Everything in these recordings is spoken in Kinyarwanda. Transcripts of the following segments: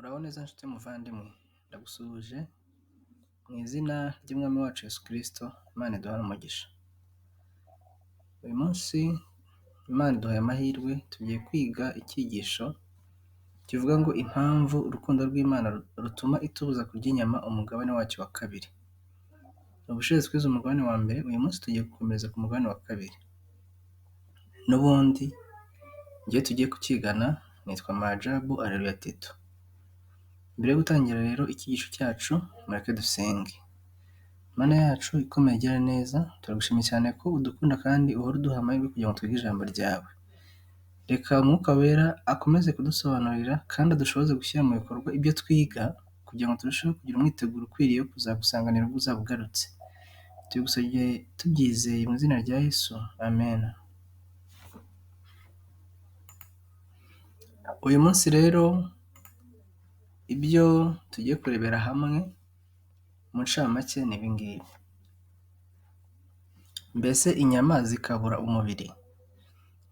Uraho neza nshuti muvandimwe, ndagusuhuje mu izina ry'Umwami wacu Yesu Kristo, Imana iduhane umugisha. Uyu munsi Imana iduhaye amahirwe, tugiye kwiga icyigisho kivuga ngo impamvu urukundo rw'Imana rutuma itubuza kurya inyama umugabane wacyo wa kabiri. Ubushize twize umugabane wa mbere, uyu munsi tugiye gukomeza ku mugabane wa kabiri. N'ubundi igihe tugiye kukigana nitwa Maajabu Areruya Tito. Mbere yo gutangira rero icyigisho cyacu, mureke dusenge. Mana yacu ikomeye igira neza, turagushimiye cyane ko udukunda kandi uhora uduha amahirwe kugira ngo twige ijambo ryawe. Reka Umwuka Wera akomeze kudusobanurira kandi adushoboze gushyira mu bikorwa ibyo twiga, kugira ngo turusheho kugira umwiteguro ukwiriye wo kuzagusanganira ubwo uzaba ugarutse. Tubigusabye tubyizeye mu izina rya Yesu, amen. Uyu munsi rero ibyo tugiye kurebera hamwe mu ncamake ni ibi ngibi. Mbese inyama zikabura umubiri?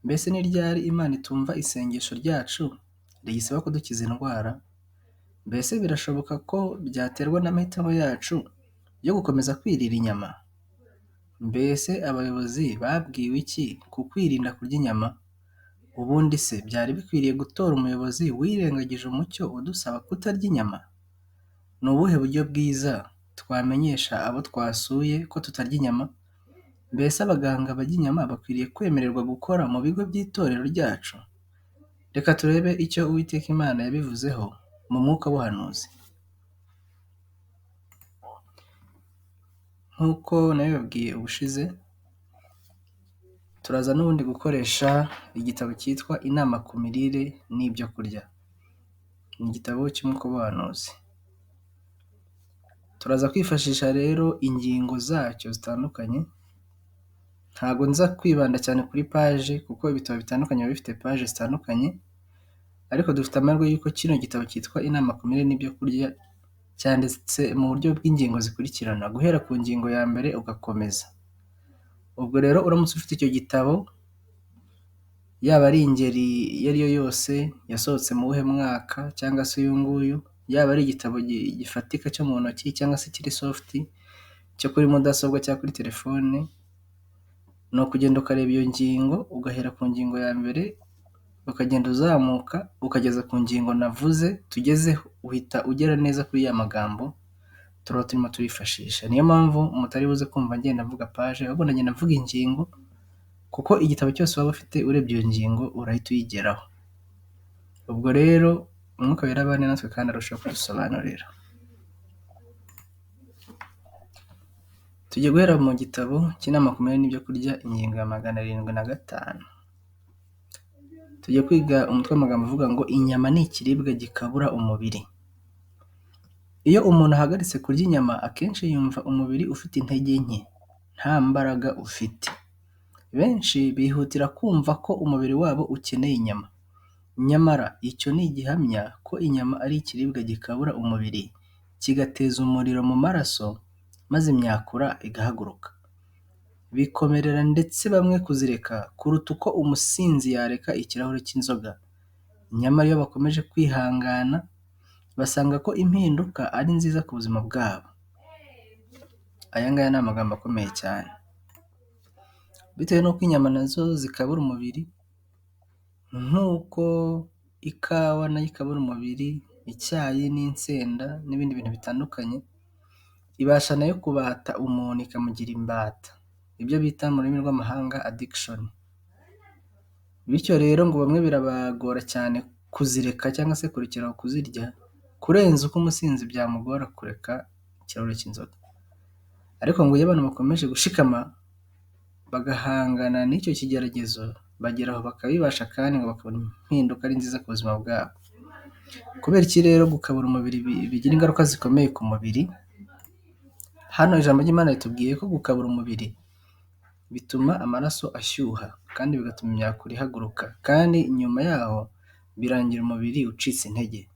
Mbese ni ryari Imana itumva isengesho ryacu rigisaba kudukiza indwara? Mbese birashoboka ko byaterwa n'amahitamo yacu yo gukomeza kwirira inyama? Mbese abayobozi babwiwe iki ku kwirinda kurya inyama? Ubundi se byari bikwiriye gutora umuyobozi wirengagije umucyo udusaba kutarya inyama? Ni ubuhe buryo bwiza twamenyesha abo twasuye ko tutarya inyama? Mbese abaganga barya inyama bakwiriye kwemererwa gukora mu bigo by'itorero ryacu? Reka turebe icyo Uwiteka Imana yabivuzeho mu mwuka w'ubuhanuzi. Nk'uko nabibabwiye ubushize, turaza n'ubundi gukoresha igitabo cyitwa Inama ku mirire n'ibyo kurya. Ni igitabo cy'umwuka w'ubuhanuzi. Turaza kwifashisha rero ingingo zacyo zitandukanye. Ntabwo nza kwibanda cyane kuri paje kuko ibitabo bitandukanye biba bifite paje zitandukanye, ariko dufite amahirwe y'uko kino gitabo cyitwa Inama ku mirire n'ibyo kurya cyanditse mu buryo bw'ingingo zikurikirana, guhera ku ngingo ya mbere ugakomeza. Ubwo rero uramutse ufite icyo gitabo, yaba ari ingeri iyo ari yo yose yasohotse mu wuhe mwaka cyangwa se uyu nguyu, yaba ari igitabo gifatika cyo mu ntoki cyangwa se kiri soft cyo kuri mudasobwa cyangwa kuri telefone, ni ukugenda ukareba iyo ngingo ugahera ku ngingo ya mbere ukagenda uzamuka ukageza ku ngingo navuze tugezeho, uhita ugera neza kuri ya magambo turaba turimo turifashisha. Niyo mpamvu mutari buze kumva ngenda mvuga paje, ahubwo ndagenda mvuga ingingo, kuko igitabo cyose waba ufite urebye iyo ngingo urahita uyigeraho. Ubwo rero Umwuka Wera abane natwe kandi arushaho kudusobanurira. Tugiye guhera mu gitabo cy'Inama ku mirire n'ibyo kurya, ingingo ya 705. Tugiye kwiga umutwe w'amagambo uvuga ngo inyama ni ikiribwa gikabura umubiri. Iyo umuntu ahagaritse kurya inyama, akenshi yumva umubiri ufite intege nke, nta mbaraga ufite. Benshi bihutira kumva ko umubiri wabo ukeneye inyama. Nyamara icyo ni igihamya ko inyama ari ikiribwa gikabura umubiri, kigateza umuriro mu maraso, maze imyakura igahaguruka. Bikomerera ndetse bamwe kuzireka kuruta uko umusinzi yareka ikirahure cy'inzoga. Nyamara iyo bakomeje kwihangana, basanga ko impinduka ari nziza ku buzima bwabo. Aya ngaya ni amagambo akomeye cyane. Bitewe n'uko inyama nazo zikabura umubiri, nk'uko ikawa nayo ikabura umubiri, icyayi n'insenda n'ibindi bintu bitandukanye, ibasha nayo kubata umuntu ikamugira imbata, ibyo bita mu rurimi rw'amahanga addiction. Bityo rero ngo bamwe birabagora cyane kuzireka cyangwa se kurekeraho kuzirya, kurenza uko umusinzi byamugora kureka ikirahure cy'inzoga. Ariko ngo iyo abantu bakomeje gushikama bagahangana n'icyo kigeragezo, bageraho bakabibasha kandi ngo bakabona impinduka ari nziza ku buzima bwabo. Kubera iki rero gukabura umubiri bigira ingaruka zikomeye ku mubiri? Hano ijambo ry'Imana ritubwiye ko gukabura umubiri bituma amaraso ashyuha kandi bigatuma imyakura ihaguruka, kandi nyuma yaho birangira umubiri ucitse intege.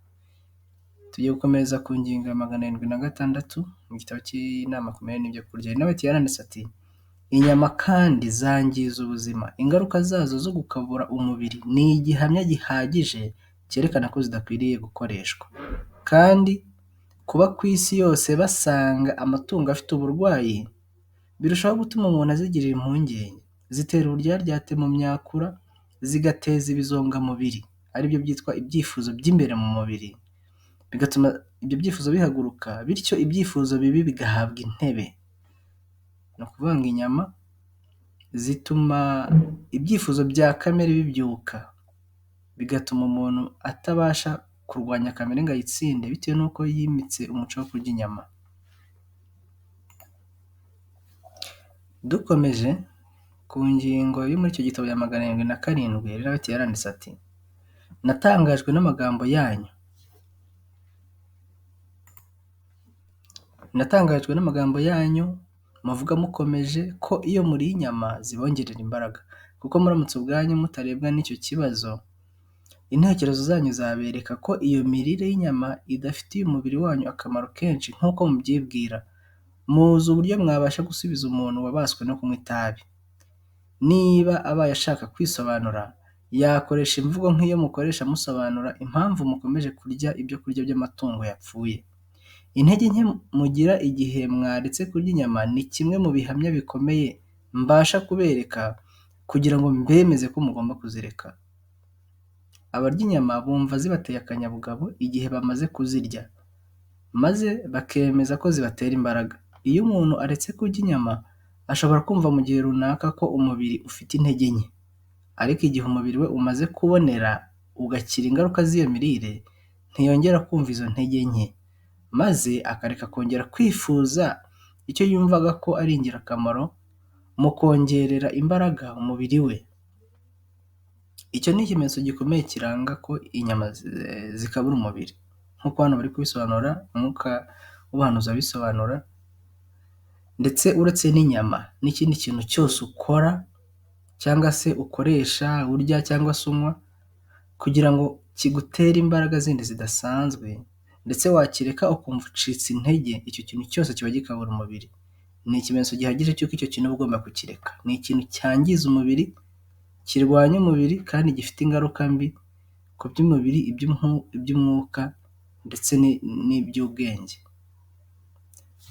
Tugiye gukomeza ku ngingo ya 706 mu gitabo cy'Inama ku mirire n'ibyo kurya. Nawe yaranditse ati, inyama kandi zangiza ubuzima. Ingaruka zazo zo gukabura umubiri ni igihamya gihagije cyerekana ko zidakwiriye gukoreshwa. Kandi kuba ku isi yose basanga amatungo afite uburwayi birushaho gutuma umuntu azigirira impungenge. Zitera uburyaryate mu myakura, zigateza ibizongamubiri aribyo byitwa ibyifuzo by'imbere mu mubiri, bigatuma ibyo byifuzo bihaguruka, bityo ibyifuzo bibi bigahabwa intebe. Ni ukuvuga ngo inyama zituma ibyifuzo bya kamere bibyuka, bigatuma umuntu atabasha kurwanya kamere ngo ayitsinde bitewe n'uko yimitse umuco wo kurya inyama. Dukomeje ku ngingo yo muri icyo gitabo ya 707, Elinaweti yaranditse ati: natangajwe n'amagambo yanyu muvuga mukomeje ko iyo muriye inyama zibongerera imbaraga, kuko muramutse ubwanyu mutarebwa n'icyo kibazo, intekerezo zanyu zabereka ko iyo mirire y'inyama idafitiye umubiri wanyu akamaro kenshi nk'uko mubyibwira. Muzi uburyo mwabasha gusubiza umuntu wabaswe no kunywa itabi. Niba abaye ashaka kwisobanura, yakoresha imvugo nk'iyo mukoresha musobanura impamvu mukomeje kurya ibyo kurya by'amatungo yapfuye. Intege nke mugira igihe mwaretse kurya inyama ni kimwe mu bihamya bikomeye mbasha kubereka kugira ngo mbemeze ko mugomba kuzireka. Abarya inyama bumva zibateye akanyabugabo igihe bamaze kuzirya, maze bakemeza ko zibatera imbaraga. Iyo umuntu aretse kurya inyama, ashobora kumva mu gihe runaka ko umubiri ufite intege nke, ariko igihe umubiri we umaze kubonera ugakira ingaruka z'iyo mirire, ntiyongera kumva izo ntege nke, maze akareka kongera kwifuza icyo yumvaga ko ari ingirakamaro mu kongerera imbaraga umubiri we. Icyo ni ikimenyetso gikomeye kiranga ko inyama zikabura umubiri, nk'uko hano bari kubisobanura, umwuka w'ubuhanuzi abisobanura. Ndetse uretse n'inyama, n'ikindi kintu cyose ukora cyangwa se ukoresha, urya cyangwa se unywa, kugira ngo kigutere imbaraga zindi zidasanzwe, ndetse wakireka ukumva ucitse intege, icyo kintu cyose kiba gikabura umubiri. Ni ikimenyetso gihagije cy'uko icyo kintu uba ugomba kukireka. Ni ikintu cyangiza umubiri, kirwanya umubiri, kandi gifite ingaruka mbi ku by'umubiri, iby'umwuka ndetse n'iby'ubwenge.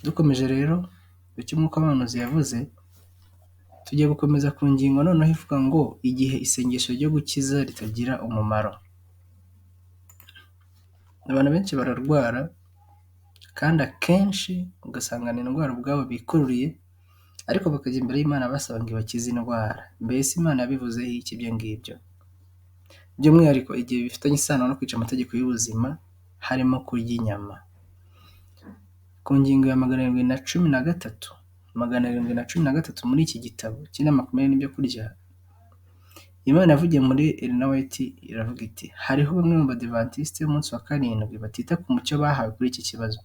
Dukomeje rero icyo umwuka w'ubuhanuzi yavuze, tugiye gukomeza ku ngingo noneho ivuga ngo igihe isengesho ryo gukiza ritagira umumaro. Abantu benshi bararwara, kandi akenshi ugasanga ni indwara ubwabo bikururiye, ariko bakajya imbere y'Imana basaba ngo ibakize indwara. Mbese Imana yabivuzeho iki ibyo ngibyo? By'umwihariko igihe bifitanye isano no kwica amategeko y'ubuzima, harimo kurya inyama. Ku ngingo ya 713 muri iki gitabo cy'inama makumyabiri n'ibyo kurya, Imana yavugiye muri Elinaweti iravuga iti: hariho bamwe mu badivantiste b'umunsi wa karindwi batita ku mucyo bahawe kuri iki kibazo.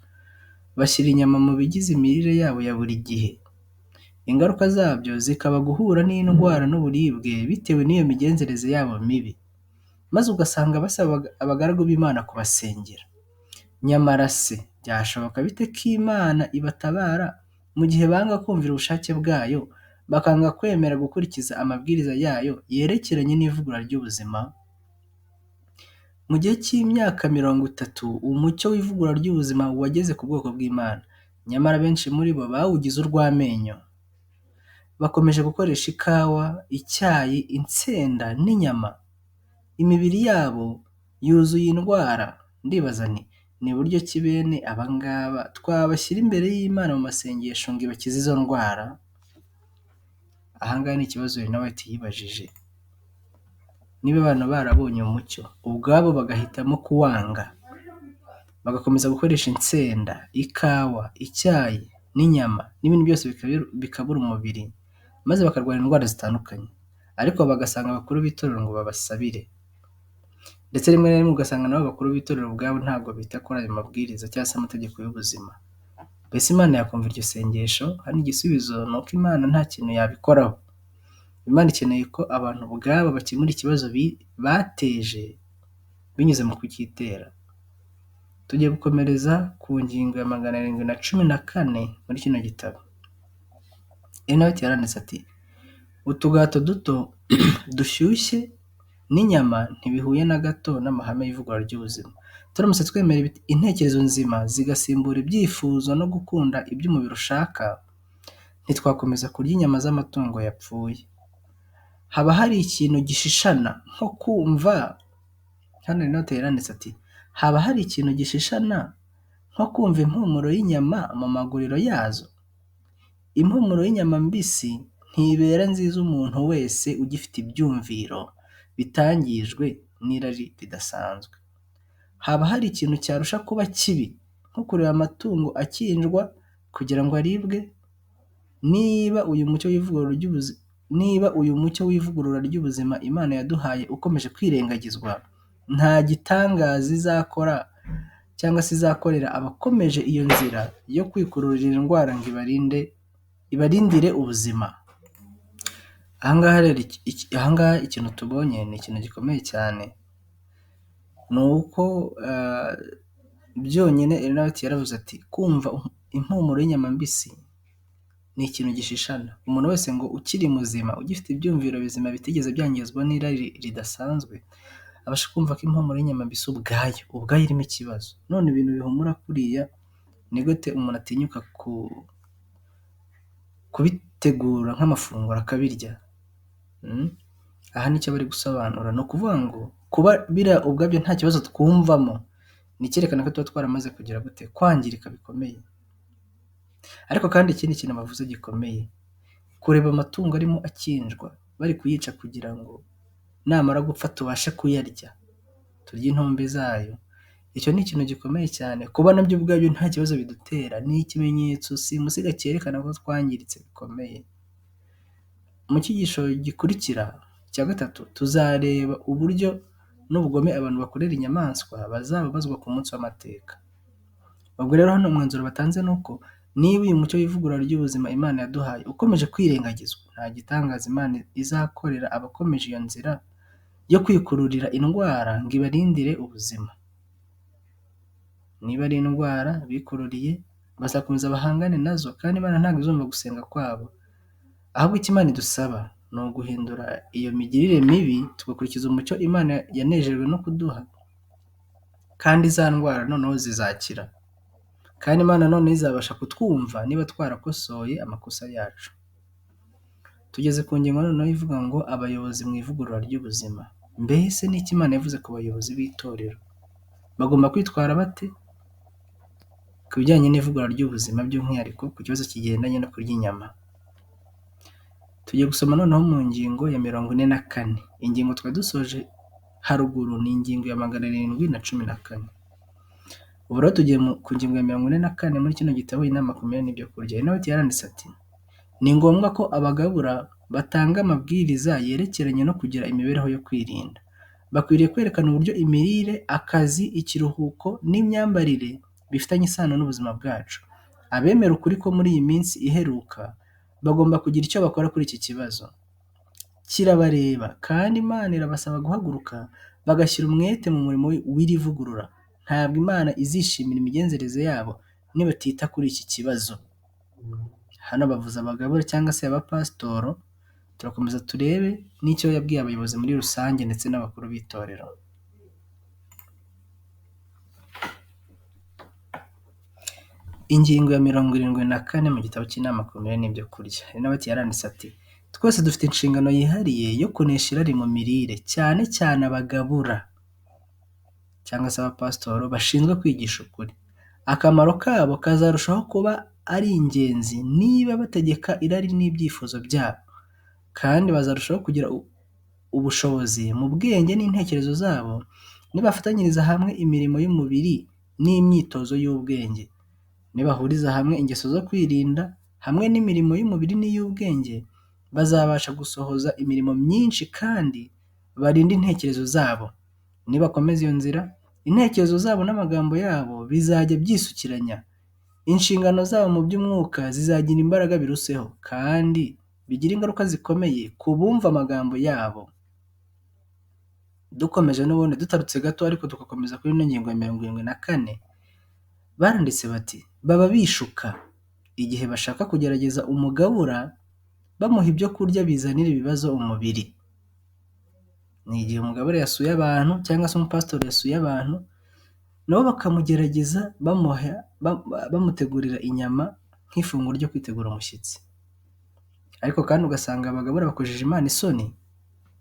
Bashyira inyama mu bigize imirire yabo ya buri gihe. Ingaruka zabyo zikaba guhura n'indwara n'uburibwe bitewe n'iyo migenzereze yabo mibi, maze ugasanga basaba abagaragu b'Imana kubasengera. Nyamara se byashoboka bite ko Imana ibatabara mu gihe banga kumvira ubushake bwayo, bakanga kwemera gukurikiza amabwiriza yayo yerekeranye n'ivugurura ry'ubuzima? Mu gihe cy'imyaka 30 umucyo w'ivugurura ry'ubuzima wageze ku bwoko bw'Imana, nyamara benshi muri bo bawugize urw'amenyo. Bakomeje gukoresha ikawa, icyayi, insenda n'inyama. Imibiri yabo yuzuye indwara. Ndibaza nti ni buryo ki bene abangaba twabashyira imbere y'Imana mu masengesho ngo ibakize izo ndwara? Ahangaha ni ikibazo Elinaweti yibajije. Niba abantu barabonye umucyo ubwabo bagahitamo kuwanga, bagakomeza gukoresha insenda, ikawa, icyayi n'inyama n'ibindi byose bikabura umubiri, maze bakarwara indwara zitandukanye, ariko bagasanga abakuru b'itorero ngo babasabire, ndetse rimwe na rimwe ugasanga nabo abakuru b'itorero ubwabo ntabwo bita kuri ayo mabwiriza cyangwa se amategeko y'ubuzima. Mbese Imana yakumva iryo sengesho? Hano igisubizo ni uko Imana nta kintu yabikoraho. Imana ikeneye ko abantu ubwabo bakemura ikibazo bateje binyuze mu kucyitera. Tugiye gukomereza ku ngingo ya 714 muri kino gitabo. Elinaweti yaranditse ati: utugato duto dushyushye n'inyama ntibihuye na gato n'amahame y'ivugurura ry'ubuzima. Turamutse twemera intekerezo nzima zigasimbura ibyifuzo no gukunda ibyo umubiri ushaka, ntitwakomeza kurya inyama z'amatungo yapfuye. Haba hari ikintu gishishana nko kumva, hano inote yaranditse ati, haba hari ikintu gishishana nko kumva impumuro y'inyama mu maguriro yazo. Impumuro y'inyama mbisi ntibera nziza umuntu wese ugifite ibyumviro bitangijwe n'irari ridasanzwe. Haba hari ikintu cyarusha kuba kibi nko kureba amatungo akinjwa kugira ngo aribwe. Niba uyu mucyo w'ivugurura ry'ubuzima Imana yaduhaye ukomeje kwirengagizwa, nta gitangaza izakora cyangwa se izakorera abakomeje iyo nzira yo kwikururira indwara ngo ibarindire ubuzima. Ahangaha ikintu tubonye ni ikintu gikomeye cyane, ni uko byonyine Ernest yaravuze ati kumva impumuro y'inyama mbisi ni ikintu gishishana. Umuntu wese ngo ukiri muzima ugifite ibyumviro bizima bitigeze byangizwa n'irari ridasanzwe abasha kumva ko impumuro y'inyama mbisi ubwayo irimo ikibazo. None ibintu bihumura kuriya ni gute umuntu atinyuka kubitegura nk'amafunguro akabirya? Aha nicyo bari gusobanura, ni ukuvuga ngo kuba biriya ubwabyo nta kibazo twumvamo ni icyerekana ko tuba twaramaze kugira gute kwangirika bikomeye. Ariko kandi ikindi kintu bavuze gikomeye, kureba amatungo arimo akinjwa bari kuyica kugira ngo namara gupfa tubashe kuyarya turye intumbi zayo, icyo ni ikintu gikomeye cyane. Kuba nabyo ubwabyo nta kibazo bidutera ni ikimenyetso simusiga cyerekana ko twangiritse bikomeye. Mu cyigisho gikurikira cya gatatu tuzareba uburyo n'ubugome abantu bakorera inyamaswa bazababazwa ku munsi w'amateka. Ubwo rero hano umwanzuro batanze ni uko niba uyu mucyo w'ivugurura ry'ubuzima Imana yaduhaye ukomeje kwirengagizwa, nta gitangaza Imana izakorera abakomeje iyo nzira yo kwikururira indwara ngo ibarindire ubuzima. Niba ari indwara bikururiye bazakomeza bahangane nazo, kandi Imana ntabwo izumva gusenga kwabo. Ahubwo icyo Imana idusaba ni uguhindura iyo migirire mibi tugakurikiza umucyo Imana yanejejwe no kuduha, kandi za ndwara noneho zizakira, kandi Imana noneho izabasha kutwumva niba twarakosoye amakosa yacu. Tugeze ku ngingo noneho ivuga ngo abayobozi mu ivugurura ry'ubuzima. Mbese ni iki Imana yavuze ku bayobozi b'itorero? Bagomba kwitwara bate ku bijyanye n'ivugurura ry'ubuzima, by'umwihariko ku kibazo kigendanye no kurya inyama? Tugiye gusoma noneho mu ngingo ya 44. Ingingo twari dusoje haruguru ni ingingo ya 714. Ubu rero tugiye ku ngingo ya 44 muri kino gitabo inama makumyabiri n'ibyo kurya. Inote yaranditse ati, ni ngombwa ko abagabura batanga amabwiriza yerekeranye no kugira imibereho yo kwirinda. Bakwiriye kwerekana uburyo imirire, akazi, ikiruhuko n'imyambarire bifitanye isano n'ubuzima bwacu. Abemera ukuri ko muri iyi minsi iheruka bagomba kugira icyo bakora kuri iki kibazo. Kirabareba, kandi Imana irabasaba guhaguruka bagashyira umwete mu murimo w'iri vugurura. Ntabwo Imana izishimira imigenzereze yabo nibatita kuri iki kibazo. Hano bavuze abagabura cyangwa se abapasitoro. Turakomeza turebe n'icyo yabwiye abayobozi muri rusange ndetse n'abakuru b'itorero. Ingingo ya 74 mu gitabo cy'inama makumyabiri n'ibyo kurya. Inote yaranditse ati, twese dufite inshingano yihariye yo kunesha irari mu mirire, cyane cyane abagabura cyangwa se abapasitoro bashinzwe kwigisha ukuri. Akamaro kabo kazarushaho kuba ari ingenzi niba bategeka irari n'ibyifuzo byabo, kandi bazarushaho kugira ubushobozi mu bwenge n'intekerezo zabo nibafatanyiriza hamwe imirimo y'umubiri n'imyitozo y'ubwenge. Nibahuriza hamwe ingeso zo kwirinda hamwe n'imirimo y'umubiri n'iy'ubwenge, bazabasha gusohoza imirimo myinshi kandi barinde intekerezo zabo. Nibakomeza iyo nzira, intekerezo zabo n'amagambo yabo bizajya byisukiranya. Inshingano zabo mu by'umwuka zizagira imbaraga biruseho, kandi bigira ingaruka zikomeye ku bumva amagambo yabo. Dukomeje n'ubundi dutarutse gato ariko tugakomeza kuri ino ngingo ya 74, baranditse bati, baba bishuka igihe bashaka kugerageza umugabura bamuha ibyo kurya bizanira ibibazo umubiri. Ni igihe umugabo yasuye abantu cyangwa se umupasitori yasuye abantu, nabo bakamugerageza bamutegurira inyama nk'ifunguro ryo kwitegura umushyitsi. Ariko kandi ugasanga abagabura bakojeje Imana isoni,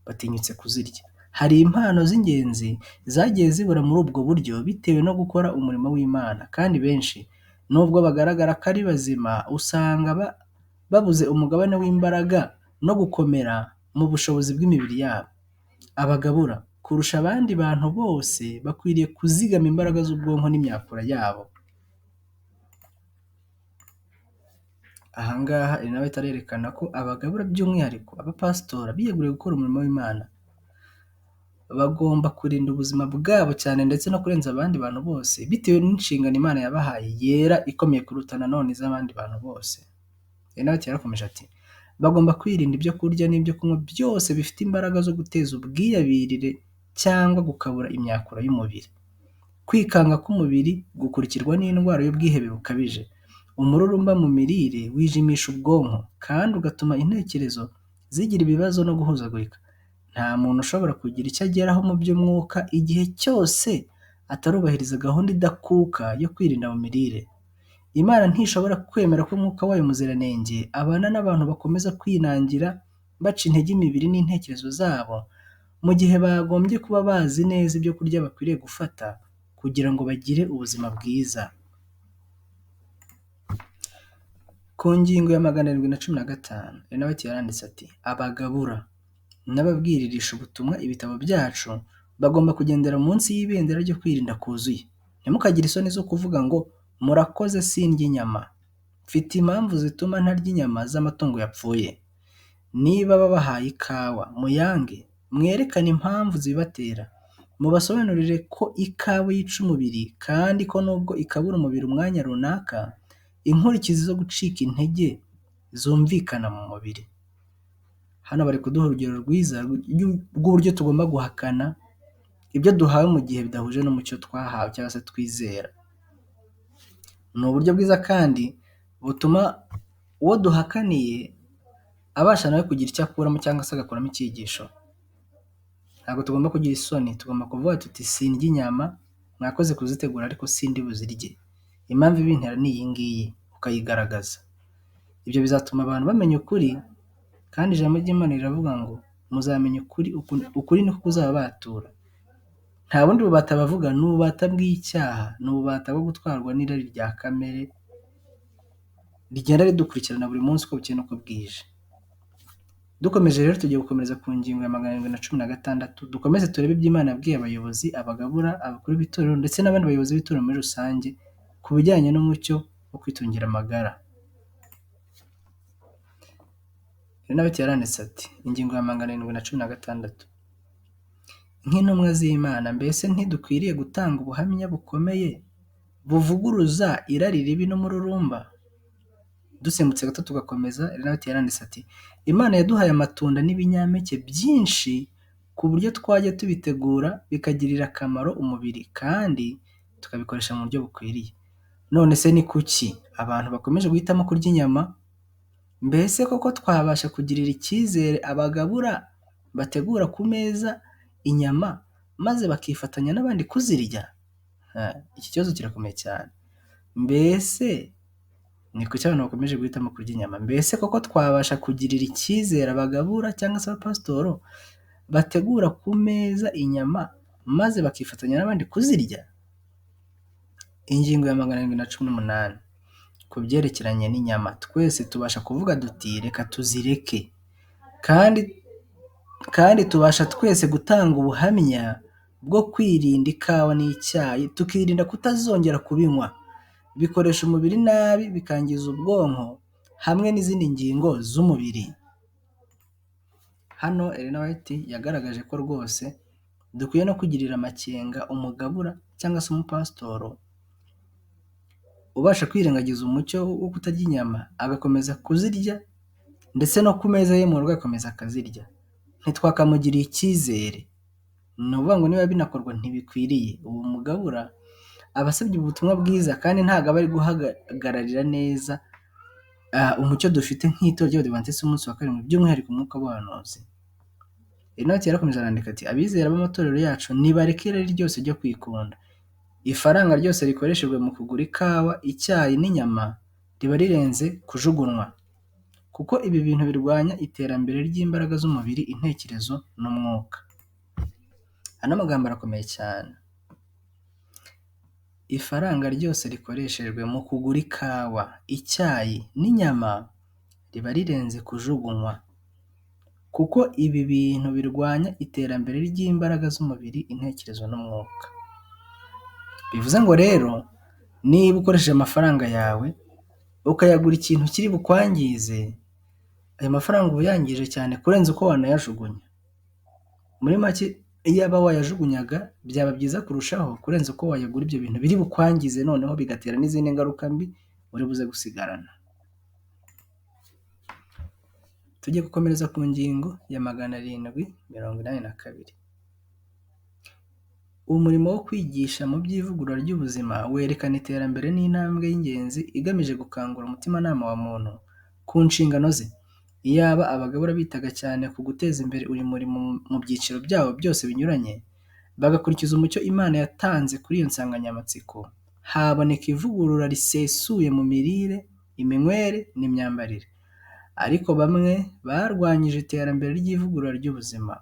batinyutse kuzirya. Hari impano z'ingenzi zagiye zibura muri ubwo buryo bitewe no gukora umurimo w'Imana, kandi benshi nubwo bagaragara ko ari bazima, usanga babuze umugabane w'imbaraga no gukomera mu bushobozi bw'imibiri yabo. Abagabura kurusha abandi bantu bose bakwiriye kuzigama imbaraga z'ubwonko n'imyakura yabo. Aha ngaha nawe tarerekana ko abagabura by'umwihariko abapasitora biyeguriye gukora umurimo w'Imana bagomba kurinda ubuzima bwabo cyane ndetse no kurenza abandi bantu bose bitewe n'inshingano Imana yabahaye yera ikomeye kuruta nanone iz'abandi bantu bose. Nawe yarakomeje ati bagomba kwirinda ibyo kurya n'ibyo kunywa byose bifite imbaraga zo guteza ubwiyabirire cyangwa gukabura imyakura y'umubiri. Kwikanga k'umubiri gukurikirwa n'indwara y'ubwihebe bukabije. Umururumba mu mirire wijimisha ubwonko kandi ugatuma intekerezo zigira ibibazo no guhuzagurika. Nta muntu ushobora kugira icyo ageraho mu by'umwuka igihe cyose atarubahiriza gahunda idakuka yo kwirinda mu mirire. Imana ntishobora kwemera ko umwuka wayo muziranenge abana n'abantu bakomeza kwinangira, baca intege imibiri n'intekerezo zabo, mu gihe bagombye kuba bazi neza ibyo kurya bakwiriye gufata kugira ngo bagire ubuzima bwiza. Ku ngingo ya 715 nawe yaranditse ati abagabura n'ababwiririsha ubutumwa ibitabo byacu bagomba kugendera munsi y'ibendera ryo kwirinda kuzuye. Ntimukagire isoni zo kuvuga ngo murakoze sindya inyama, mfite impamvu zituma ntarya inyama z'amatungo yapfuye. Niba babahaye ikawa muyange, mwerekane impamvu zibatera, mubasobanurire ko ikawa yica umubiri kandi ko nubwo ikabura umubiri umwanya runaka, inkurikizi zo gucika intege zumvikana mu mubiri. Hano bari kuduha urugero rwiza rw'uburyo tugomba guhakana ibyo duhawe mu gihe bidahuje n'umucyo twahawe cyangwa se twizera. Ni uburyo bwiza kandi butuma uwo duhakaniye abasha nawe kugira icyo akuramo cyangwa se agakuramo icyigisho. Ntabwo tugomba kugira isoni, tugomba kuvuga tuti sindya inyama, mwakoze kuzitegura ariko sindi buzirye. Impamvu ibintera ni iyi ngiyi, ukayigaragaza. Ibyo bizatuma abantu bamenya ukuri, kandi ijambo ry'Imana riravuga ngo muzamenya ukuri, ukuri niko kuzababatura. Nta bundi bubata bavuga, ni ububata bw'icyaha, ni ububata bwo gutwarwa n'irari rya kamere rigenda ridukurikirana buri munsi uko bukeye n'uko bwije. Dukomeje rero tugiye gukomereza ku ngingo ya 716, dukomeze turebe ibyo Imana yabwiye abayobozi, abagabura, abakuru b'itorero ndetse n'abandi bayobozi b'itorero muri rusange ku bijyanye n'umucyo wo kwitungira amagara. Nawe yaranditse ati ingingo ya 716, nk'intumwa z'Imana mbese ntidukwiriye gutanga ubuhamya bukomeye buvuguruza irari ribi n'umururumba? Dusimbutse gato tugakomeza, nawe yaranditse ati Imana yaduhaye amatunda n'ibinyampeke byinshi ku buryo twajya tubitegura bikagirira akamaro umubiri kandi tukabikoresha mu buryo bukwiriye. None se ni kuki abantu bakomeje guhitamo kurya inyama? Mbese koko twabasha kugirira icyizere abagabura bategura ku meza inyama maze bakifatanya n'abandi kuzirya? Iki kibazo kirakomeye cyane. Mbese ni kuki abantu bakomeje guhitamo kurya inyama? Mbese koko twabasha kugirira icyizere abagabura cyangwa se abapasitoro bategura ku meza inyama maze bakifatanya n'abandi kuzirya? Ingingo ya 718, ku byerekeranye n'inyama twese tubasha kuvuga duti reka tuzireke, kandi tubasha twese gutanga ubuhamya bwo kwirinda ikawa n'icyayi, tukirinda kutazongera kubinywa. Bikoresha umubiri nabi, bikangiza ubwonko hamwe n'izindi ngingo z'umubiri. Hano Ellen White yagaragaje ko rwose dukwiye no kugirira amakenga umugabura cyangwa se umupasitoro ubasha kwirengagiza umucyo wo kutarya inyama agakomeza kuzirya, ndetse no ku meza ye mu rugo agakomeza akazirya. Ntitwakamugiriye icyizere. Ni ukuvuga ngo niba binakorwa ntibikwiriye. Ubu mugabura aba asabye ubutumwa bwiza kandi ntabwo aba ari guhagararira neza umucyo dufite nk'itorero ry'Abadiventiste b'umunsi wa karindwi, by'umwihariko umwuka w'ubuhanuzi. Inoti yarakomeje arandika ati abizera b'amatorero yacu nibareke irari ryose ryo kwikunda. Ifaranga ryose rikoreshejwe mu kugura ikawa, icyayi n'inyama riba rirenze kujugunywa, kuko ibi bintu birwanya iterambere ry'imbaraga z'umubiri, intekerezo n'umwuka. Ano magambo arakomeye cyane. Ifaranga ryose rikoreshejwe mu kugura ikawa, icyayi n'inyama riba rirenze kujugunywa, kuko ibi bintu birwanya iterambere ry'imbaraga z'umubiri, intekerezo n'umwuka. Bivuze ngo rero niba ukoresheje amafaranga yawe ukayagura ikintu kiri bukwangize, ayo mafaranga uba uyangije cyane kurenza uko wanayajugunya. Muri make iyaba wayajugunyaga byaba byiza kurushaho kurenza uko wayagura ibyo bintu biri bukwangize, noneho bigatera n'izindi ngaruka mbi uri buze gusigarana. Tujye gukomereza ku ngingo ya 782. Umurimo wo kwigisha mu by'ivugurura ry'ubuzima werekana iterambere n'intambwe y'ingenzi igamije gukangura umutimanama wa muntu ku nshingano ze. Iyaba abagabura bitaga cyane ku guteza imbere uyu murimo mu byiciro byabo byose binyuranye, bagakurikiza umucyo Imana yatanze kuri iyo nsanganyamatsiko, haboneka ivugurura risesuye mu mirire, iminywere n'imyambarire. Ariko bamwe barwanyije iterambere ry'ivugurura ry'ubuzima,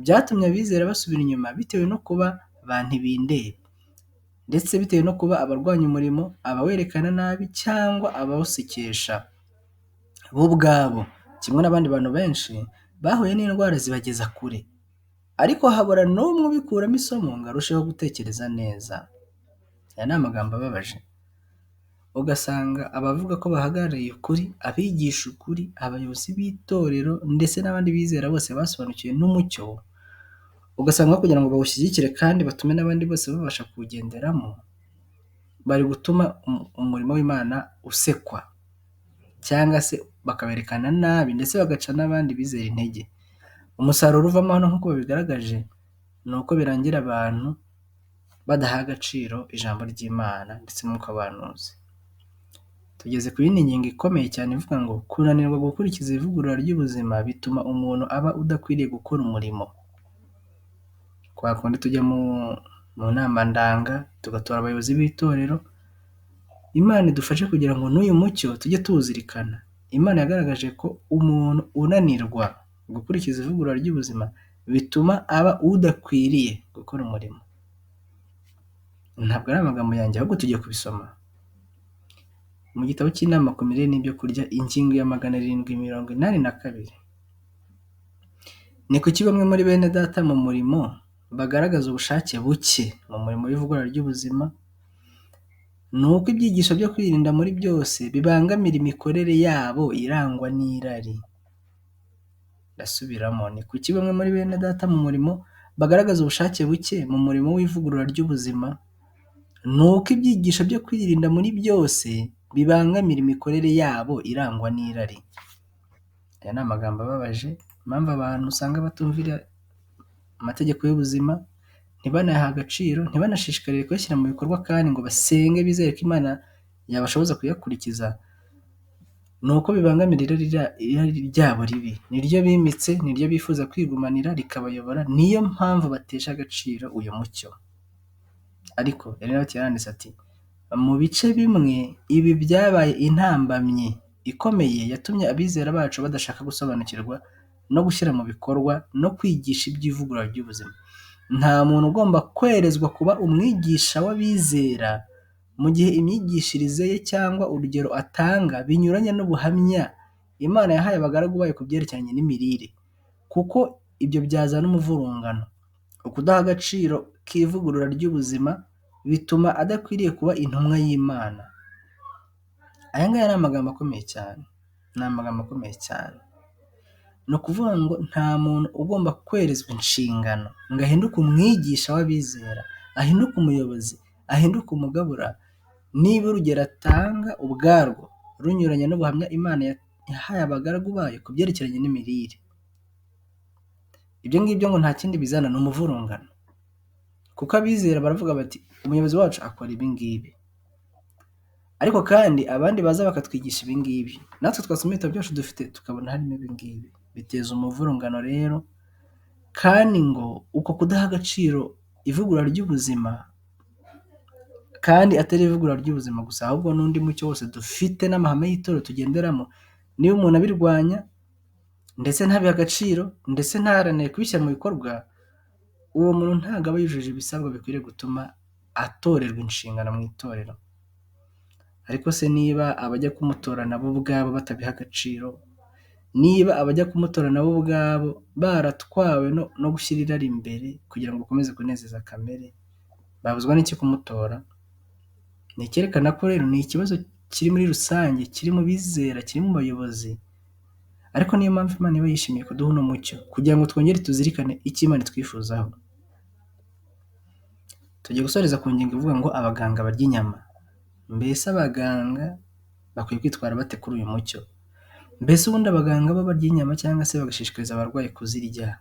byatumye abizera basubira inyuma bitewe no kuba ba ntibindeba, ndetse bitewe no kuba abarwanya umurimo, abawerekana nabi cyangwa abawusekesha bo ubwabo, kimwe n'abandi bantu benshi bahuye n'indwara zibageza kure, ariko habura n'umwe ubikuramo isomo ngo arusheho gutekereza neza. Aya ni amagambo ababaje. Ugasanga abavuga ko bahagarariye ukuri, abigisha ukuri, abayobozi b'itorero ndetse n'abandi bizera bose basobanukiwe n'umucyo, ugasanga kugira ngo bawushyigikire kandi batume n'abandi bose babasha kuwugenderamo, bari gutuma umurimo w'Imana usekwa, cyangwa se bakawerekana nabi ndetse bagaca n'abandi bizera intege. Umusaruro uvamo hano nk'uko babigaragaje ni uko birangira abantu badaha agaciro ijambo ry'Imana ndetse n'umwuka w'abahanuzi. Tugeze ku yindi ngingo ikomeye cyane ivuga ngo kunanirwa gukurikiza ivugurura ry'ubuzima bituma umuntu aba udakwiriye gukora umurimo. Kwa kundi tujya mu nama ndanga tugatora abayobozi b'itorero, Imana idufashe kugira ngo n'uyu mucyo tujye tuwuzirikana. Imana yagaragaje ko umuntu unanirwa gukurikiza ivugurura ry'ubuzima bituma aba udakwiriye gukora umurimo. Ntabwo ari amagambo yanjye, ahubwo tugiye kubisoma mu gitabo cy'inama ku mirire n'ibyo kurya, ingingo ya 782. Ni kuki bamwe muri bene data mu murimo bagaragaza ubushake buke mu murimo w'ivugurura ry'ubuzima? Ni uko ibyigisho byo kwirinda muri byose bibangamira imikorere yabo irangwa n'irari. Ndasubiramo, ni kuki bamwe muri bene data mu murimo bagaragaza ubushake buke mu murimo w'ivugurura ry'ubuzima? Ni uko ibyigisho byo kwirinda muri byose bibangamira imikorere yabo irangwa n'irari. Aya ni amagambo ababaje, impamvu abantu usanga batumvira amategeko y'ubuzima, ntibanayaha agaciro, ntibanashishikarire kuyashyira mu bikorwa kandi ngo basenge bizere ko Imana yabashoboza kuyakurikiza, ni uko bibangamira irari ryabo ribi, niryo bimitse, niryo bifuza kwigumanira rikabayobora, niyo mpamvu batesha agaciro uyu mucyo. Ariko Ernest yaranditse ati mu bice bimwe ibi byabaye intambamyi ikomeye yatumye abizera bacu badashaka gusobanukirwa no gushyira mu bikorwa no kwigisha iby'ivugurura ry'ubuzima. Nta muntu ugomba kwerezwa kuba umwigisha w'abizera mu gihe imyigishirize ye cyangwa urugero atanga binyuranye n'ubuhamya Imana yahaye abagaragu bayo ku byerekeranye n'imirire, kuko ibyo byazana umuvurungano. Ukudaha agaciro k'ivugurura ry'ubuzima bituma adakwiriye kuba intumwa y'Imana. Aya ngaya ni amagambo akomeye cyane, ni amagambo akomeye cyane. Ni ukuvuga ngo nta muntu ugomba kwerezwa inshingano ngo ahinduke umwigisha w'abizera, ahinduke umuyobozi, ahinduke umugabura, niba urugero atanga ubwarwo runyuranye n'ubuhamya Imana yahaye abagaragu bayo ku byerekeranye n'imirire. Ibyo ngibyo ngo nta kindi bizana, ni umuvurungano, kuko abizera baravuga bati umuyobozi wacu akora ibi ngibi, ariko kandi abandi baza bakatwigisha ibi ngibi, natwe twasoma ibitabo byacu dufite tukabona harimo ibi ngibi. Biteza umuvurungano rero, kandi ngo uko kudaha agaciro ivugurura ry'ubuzima, kandi atari ivugurura ry'ubuzima gusa, ahubwo n'undi mucyo wose dufite n'amahame y'itorero tugenderamo, niba umuntu abirwanya ndetse ntabihe agaciro ndetse ntaharanire kubishyira mu bikorwa, uwo muntu ntabwo aba yujuje ibisabwa bikwiriye gutuma atorerwa inshingano mu itorero. Ariko se niba abajya kumutora nabo ubwabo batabiha agaciro, niba abajya kumutora nabo ubwabo baratwawe no gushyira irari imbere kugira ngo ukomeze kunezeza kamere, babuzwa n'iki kumutora? Ni icyerekana ko rero ni ikibazo kiri muri rusange, kiri mu bizera, kiri mu bayobozi. Ariko niyo mpamvu Imana iba yishimiye kuduha uno mucyo, kugira ngo twongere tuzirikane icyo Imana itwifuzaho. Tugiye gusoreza ku ngingo ivuga ngo abaganga barya inyama. Mbese abaganga bakwiye kwitwara bate kuri uyu mucyo? Mbese ubundi abaganga bo barya inyama cyangwa se bagashishikariza abarwayi kuzirya,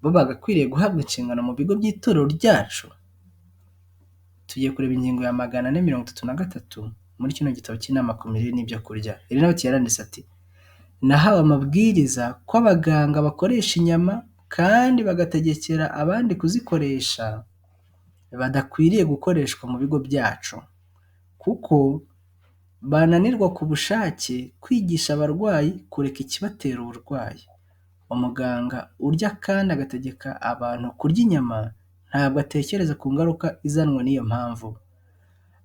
bo bagakwiriye guhabwa inshingano mu bigo by'itorero ryacu? Tugiye kureba ingingo ya 433 muri kino gitabo cy'inama ku mirire n'ibyo kurya. Elinoti yaranditse ati: nahawe amabwiriza ko abaganga bakoresha inyama kandi bagategekera abandi kuzikoresha badakwiriye gukoreshwa mu bigo byacu, kuko bananirwa ku bushake kwigisha abarwayi kureka ikibatera uburwayi. Umuganga urya kandi agategeka abantu kurya inyama ntabwo atekereza ku ngaruka izanwa n'iyo mpamvu.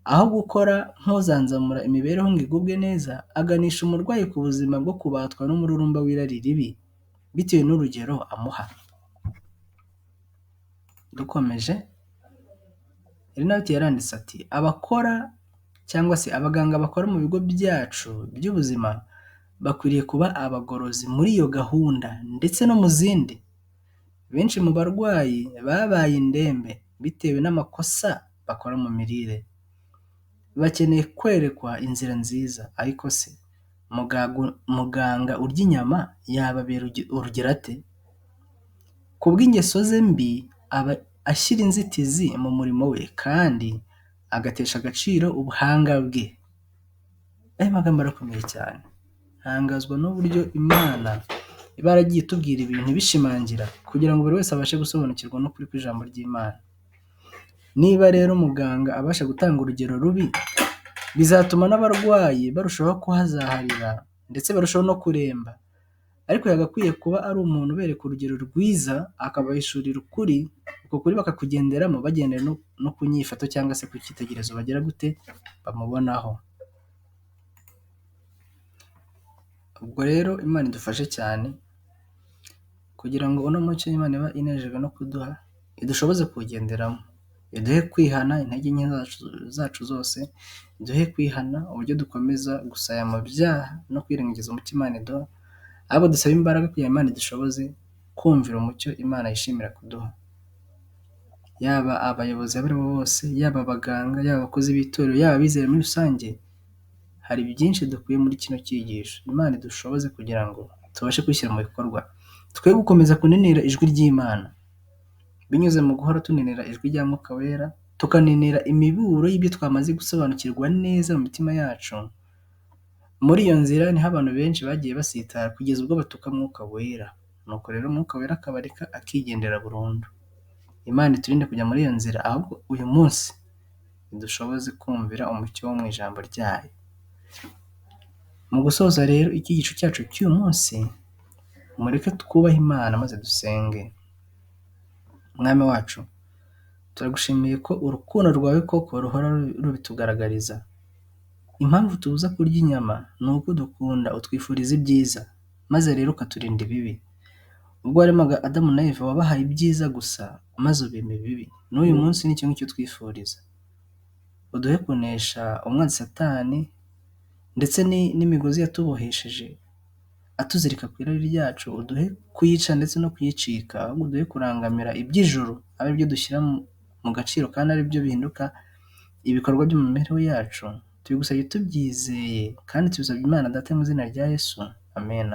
Aho gukora nk'uzanzamura imibereho ngo igubwe neza, aganisha umurwayi ku buzima bwo kubatwa n'umururumba w'irari ribi bitewe n'urugero amuha. Dukomeje, Elinoti yaranditse ati: abakora cyangwa se abaganga bakora mu bigo byacu by'ubuzima bakwiriye kuba abagorozi muri iyo gahunda ndetse no mu zindi. Benshi mu barwayi babaye indembe bitewe n'amakosa bakora mu mirire. Bakeneye kwerekwa inzira nziza, ariko se muganga urya inyama yababera urugero ate? Ku bw'ingeso ze mbi aba ashyira inzitizi mu murimo we kandi agatesha agaciro ubuhanga bwe. Aya magambo arakomeye cyane. Ntangazwa n'uburyo Imana iba yaragiye itubwira ibintu bishimangira kugira ngo buri wese abashe gusobanukirwa n'ukuri kw'ijambo ry'Imana. Niba rero muganga abasha gutanga urugero rubi, bizatuma n'abarwayi barushaho kuhazaharira ndetse barushaho no kuremba. Ariko yagakwiye kuba ari umuntu ubereka urugero rwiza, akabahishurira ukuri, uko kuri bakakugenderamo bagendera no ku nyifato cyangwa se ku cyitegererezo bagira gute bamubonaho. Ubwo rero Imana idufashe cyane kugira ngo uno mucyo Imana iba inejejwe no kuduha idushoboze kuwugenderamo, iduhe kwihana intege nke zacu zose, iduhe kwihana uburyo dukomeza gusaya mu byaha no kwirengagiza umucyo Imana iduha, ahubwo dusaba imbaraga kugira Imana idushoboze kumvira umucyo Imana yishimira kuduha. Yaba abayobozi abo ari bo bose, yaba abaganga, yaba abakozi b'itorero, yaba abizera muri rusange, hari byinshi dukwiye muri kino cyigisho. Imana idushoboze kugira ngo tubashe kwishyira mu bikorwa, twe gukomeza kuninira ijwi ry'Imana binyuze mu guhora tuninira ijwi rya Mwuka Wera, tukaninira imiburo y'ibyo twamaze gusobanukirwa neza mu mitima yacu. Muri iyo nzira niho abantu benshi bagiye basitara kugeza ubwo batuka Mwuka Wera, nuko rero Mwuka Wera akabareka akigendera burundu. Imana iturinde kujya muri iyo nzira, ahubwo uyu munsi idushoboze kumvira umucyo wo mu ijambo ryayo. Mu gusoza rero icyigisho cyacu cy'uyu munsi, mureke twubahe Imana maze dusenge. Mwami wacu, turagushimiye ko urukundo rwawe koko ruhora rubitugaragariza. Impamvu tubuza kurya inyama ni uko dukunda, utwifuriza ibyiza, maze rero ukaturinda ibibi. Ubwo waremaga Adamu na Eva wabahaye ibyiza gusa, maze ubima ibibi. N'uyu munsi nicyo ngicyo twifuriza. Uduhe kunesha umwanzi Satani ndetse n'imigozi yatubohesheje atuzirika ku irari ryacu, uduhe kuyica ndetse no kuyicika, ahubwo uduhe kurangamira iby'ijuru, ari byo dushyira mu gaciro kandi ari byo bihinduka ibikorwa byo mu mibereho yacu. Tubigusabye tubyizeye kandi tubisabye Imana Data mu izina rya Yesu. Amen.